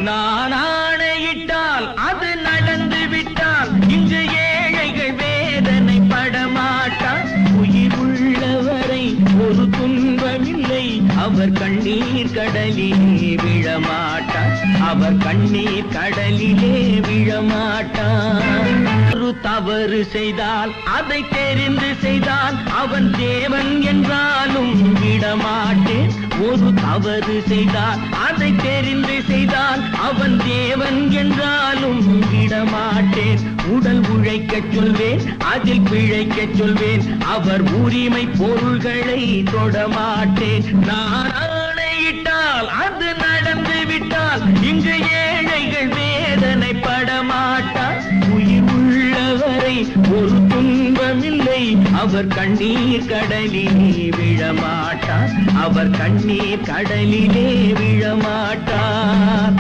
நான் ஆணையிட்டால் அது நடந்து விட்டால் இன்று ஏழைகள் வேதனை படமாட்டார். உயிர் உள்ளவரை ஒரு துன்பமில்லை, அவர் கண்ணீர் கடலிலே விழமாட்டார். அவர் கண்ணீர் கடலிலே விழமாட்டார். ஒரு தவறு செய்தால் அதை தெரிந்து செய்தால் அவன் தேவன் என்றாலும் விடமாட்டேன். ஒரு தவறு செய்தால் அதை தெரிந்து செய்தால் அவன் தேவன் என்றாலும் விடமாட்டேன். உடல் உழைக்கச் சொல்வேன், அதில் பிழைக்கச் சொல்வேன், அவர் உரிமை பொருள்களை தொடமாட்டேன். நான் ஆணையிட்டால் அது நடந்து விட்டால் இங்கு ஏழைகள் வேதனை படமாட்டார். உயிர் உள்ளவரை ஒரு துன்பமில்லை, அவர் கண்ணீர் கடலிலே விழமாட்டார். அவர் கண்ணீர் கடலிலே விழமாட்டார்.